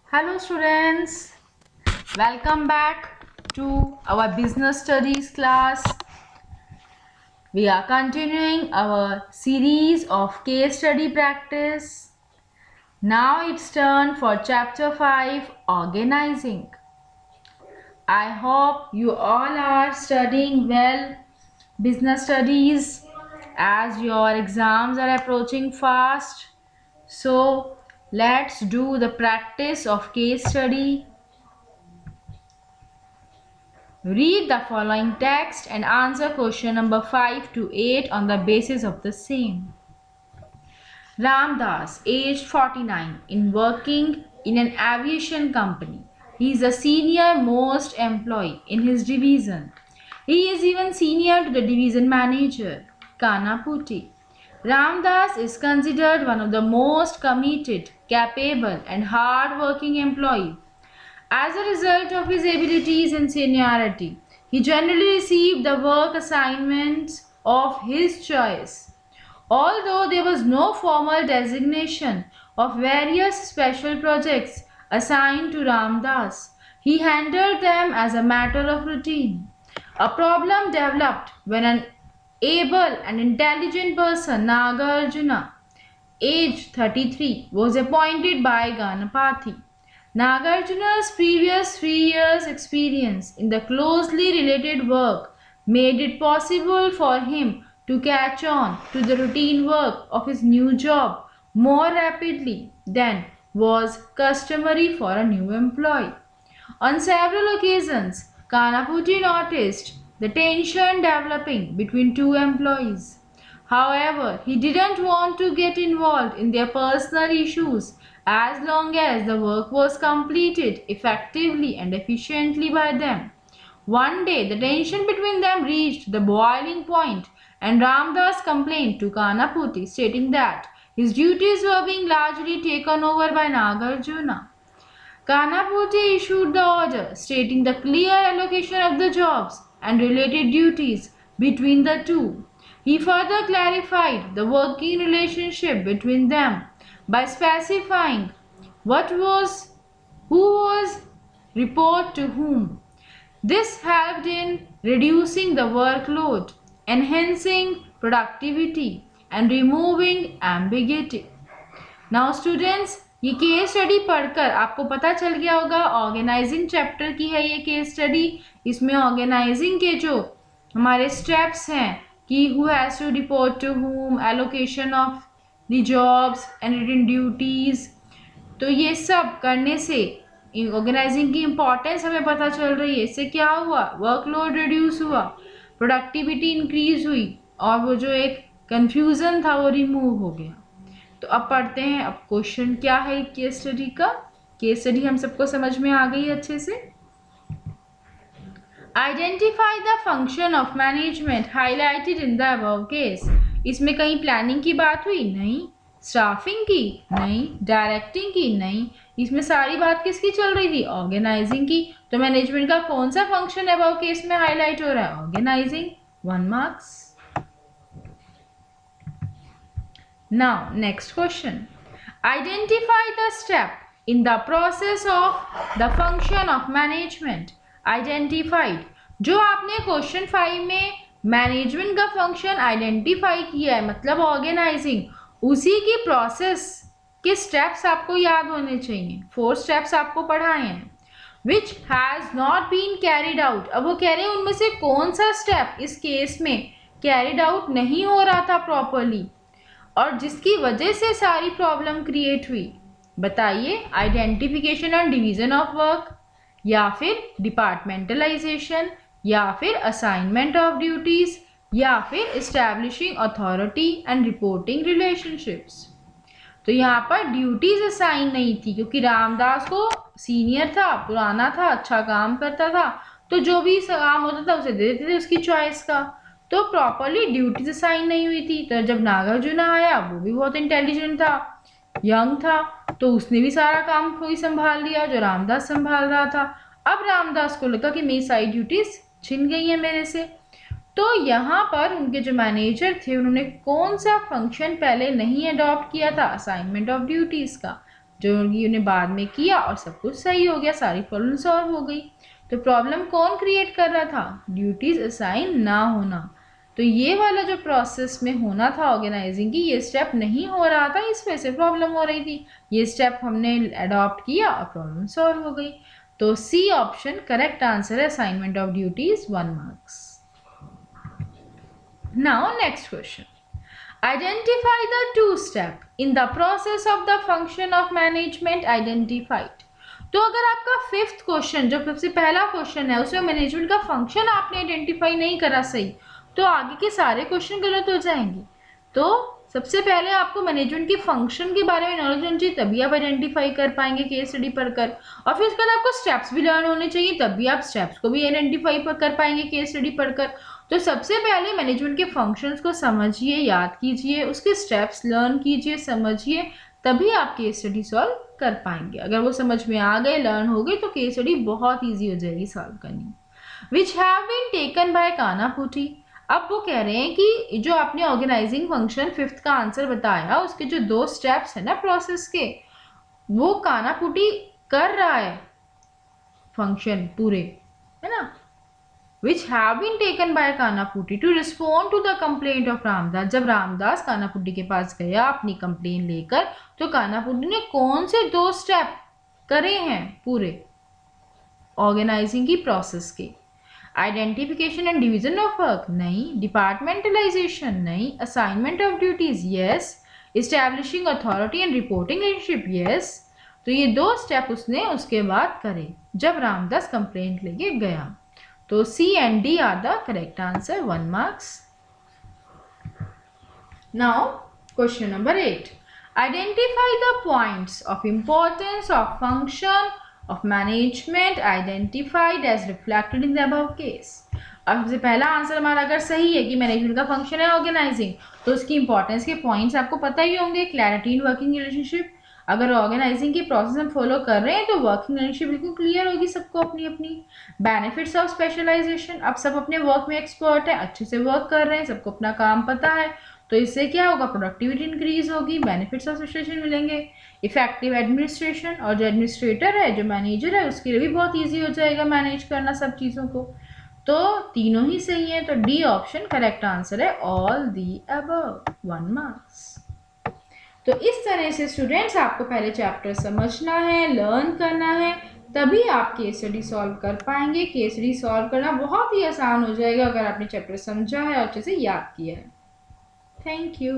Hello students, welcome back to our business studies class. We are continuing our series of case study practice. Now it's turn for chapter 5, Organizing. I hope you all are studying well business studies as your exams are approaching fast. So let's do the practice of case study. Read the following text and answer question number 5 to 8 on the basis of the same. Ramdas, aged 49, in working in an aviation company. He is the senior most employee in his division. He is even senior to the division manager, Kanaputi. Ramdas is considered one of the most committed, capable and hard-working employees. As a result of his abilities and seniority, he generally received the work assignments of his choice. Although there was no formal designation of various special projects assigned to Ramdas, he handled them as a matter of routine. A problem developed when an able and intelligent person, Nagarjuna, aged 33, was appointed by Ganapathy. Nagarjuna's previous 3 years' experience in the closely related work made it possible for him to catch on to the routine work of his new job more rapidly than was customary for a new employee. On several occasions, Kanaputi noticed the tension developing between two employees. However, he didn't want to get involved in their personal issues as long as the work was completed effectively and efficiently by them. One day, the tension between them reached the boiling point, and Ramdas complained to Kanaputi, stating that his duties were being largely taken over by Nagarjuna. Kanaputi issued the order stating the clear allocation of the jobs and related duties between the two. He further clarified the working relationship between them by specifying who was report to whom. This helped in reducing the workload, enhancing productivity and removing ambiguity. Now students, ये case study पढ़कर आपको पता चल गया होगा organising chapter की है ये केस स्टडी। इसमें ऑर्गेनाइजिंग के जो हमारे स्टेप्स हैं कि who has to report to whom, allocation of the jobs and written duties, तो ये सब करने से ऑर्गेनाइजिंग की इम्पोर्टेंस हमें पता चल रही है। इससे क्या हुआ, वर्कलोड रिड्यूस हुआ, प्रोडक्टिविटी इंक्रीज हुई और वो जो एक कन्फ्यूज़न था वो रिमूव हो गया। तो अब पढ़ते हैं, अब क्वेश्चन क्या है केस स्टडी का। केस स्टडी हम सबको समझ में आ गई अच्छे से। Identify the function of management highlighted in the above case. इसमें कहीं प्लानिंग की बात हुई? नहीं। स्टाफिंग की? नहीं। डायरेक्टिंग की? नहीं। इसमें सारी बात किसकी चल रही थी? ऑर्गेनाइजिंग की। तो मैनेजमेंट का कौन सा फंक्शन अबव केस में हाईलाइट हो रहा है? Organising. 1 marks. Now, next question. Identify the step in the process of the function of management. Identified. जो आपने क्वेश्चन 5 में मैनेजमेंट का फंक्शन आइडेंटिफाई किया है, मतलब ऑर्गेनाइजिंग, उसी की प्रोसेस के स्टेप्स आपको याद होने चाहिए। 4 स्टेप्स आपको पढ़ाए हैं। Which has not been carried out. अब वो कह रहे हैं उनमें से कौन सा स्टेप इस केस में कैरिड आउट नहीं हो रहा था प्रॉपरली और जिसकी वजह से सारी प्रॉब्लम क्रिएट हुई। बताइए, identification and division of work, या फिर डिपार्टमेंटलाइजेशन, या फिर असाइनमेंट ऑफ ड्यूटीज, या फिर establishing authority and reporting relationships. तो यहाँ पर ड्यूटीज असाइन नहीं थी क्योंकि रामदास को सीनियर था, पुराना था, अच्छा काम करता था, तो जो भी काम होता था उसे दे देते थे उसकी चॉइस का। तो प्रॉपरली ड्यूटीज असाइन नहीं हुई थी। तो जब नागार्जुन आया, वो भी बहुत इंटेलिजेंट था, यंग था, तो उसने भी सारा काम कोई संभाल लिया जो रामदास संभाल रहा था। अब रामदास को लगा कि मेरी सारी ड्यूटीज छिन गई हैं मेरे से। तो यहाँ पर उनके जो मैनेजर थे उन्होंने कौन सा फंक्शन पहले नहीं अडॉप्ट किया था? असाइनमेंट ऑफ ड्यूटीज का। जो उन्हें बाद में किया और सब कुछ सही हो गया, सारी प्रॉब्लम सॉल्व हो गई। तो प्रॉब्लम कौन क्रिएट कर रहा था? ड्यूटीज असाइन ना होना। तो ये वाला जो प्रोसेस में होना था ऑर्गेनाइजिंग की, ये स्टेप नहीं हो रहा था, इस वजह से प्रॉब्लम हो रही थी। ये स्टेप हमने अडॉप्ट किया और प्रॉब्लम सॉल्व हो गई। तो सी ऑप्शन करेक्ट आंसर है, assignment of duties 1 marks. Now next question, identify the two step in the process of the function of management identified। तो अगर आपका फिफ्थ क्वेश्चन, जो सबसे पहला क्वेश्चन है, उसमें मैनेजमेंट का फंक्शन आपने आइडेंटिफाई नहीं करा सही, तो आगे के सारे क्वेश्चन गलत हो जाएंगे। तो सबसे पहले आपको मैनेजमेंट के फंक्शन के बारे में नॉलेज होनी चाहिए, तभी आप आइडेंटिफाई कर पाएंगे केस स्टडी पढ़कर। और फिर उसके बाद आपको स्टेप्स भी लर्न होने चाहिए, तभी आप स्टेप्स को भी आइडेंटिफाई कर पाएंगे केस स्टडी पढ़कर। तो सबसे पहले मैनेजमेंट के फंक्शंस को समझिए, याद कीजिए, उसके स्टेप्स लर्न कीजिए, समझिए, तभी आप केस स्टडी सॉल्व कर पाएंगे। अगर वो समझ में आ गए, लर्न हो गए, तो केस स्टडी बहुत ईजी हो जाएगी सॉल्व करनी। Which have been taken by कानापुटी। अब वो कह रहे हैं कि जो आपने ऑर्गेनाइजिंग फंक्शन फिफ्थ का आंसर बताया, उसके जो 2 स्टेप्स है ना प्रोसेस के, वो कानापुटी कर रहा है फंक्शन पूरे, है ना। Which have been taken by कानापुटी to respond to the complaint of Ramdas. जब रामदास कानापुटी के पास गया अपनी कंप्लेन लेकर, तो कानापुटी ने कौन से 2 स्टेप करे हैं पूरे ऑर्गेनाइजिंग की प्रोसेस के? Identification and division of work नहीं, डिपार्टमेंटलाइजेशन नहीं, assignment of duties yes, establishing authority and reporting relationship yes. तो ये 2 स्टेप उसने उसके बाद करे जब रामदास कंप्लेंट लेके गया। तो C and D are the correct answer, 1 marks. Now question number 8, identify the points of importance of function of management identified as reflected in the above case। अब सबसे पहला आंसर हमारा अगर सही है कि मैनेजमेंट का फंक्शन है ऑर्गेनाइजिंग, तो उसकी इंपॉर्टेंस के पॉइंट्स आपको पता ही होंगे। क्लैरिटी इन वर्किंग रिलेशनशिप, अगर ऑर्गेनाइजिंग की प्रोसेस हम फॉलो कर रहे हैं तो वर्किंग रिलेशनशिप बिल्कुल क्लियर होगी सबको अपनी अपनी। बेनिफिट्स ऑफ स्पेशलाइजेशन, अब सब अपने वर्क में एक्सपर्ट है, अच्छे से वर्क कर रहे हैं, सबको अपना काम पता है, तो इससे क्या होगा? प्रोडक्टिविटी इंक्रीज होगी, बेनिफिट्स ऑफ स्पेशलाइजेशन मिलेंगे। इफेक्टिव एडमिनिस्ट्रेशन, और जो एडमिनिस्ट्रेटर है, जो मैनेजर है, उसके लिए भी बहुत ईजी हो जाएगा मैनेज करना सब चीज़ों को। तो तीनों ही सही है, तो डी ऑप्शन करेक्ट आंसर है, ऑल दी अबव, 1 मार्क्स। तो इस तरह से स्टूडेंट्स आपको पहले चैप्टर समझना है, लर्न करना है, तभी आप केस स्टडी सॉल्व कर पाएंगे। केस स्टडी सॉल्व करना बहुत ही आसान हो जाएगा अगर आपने चैप्टर समझा है और अच्छे से याद किया है। Thank you.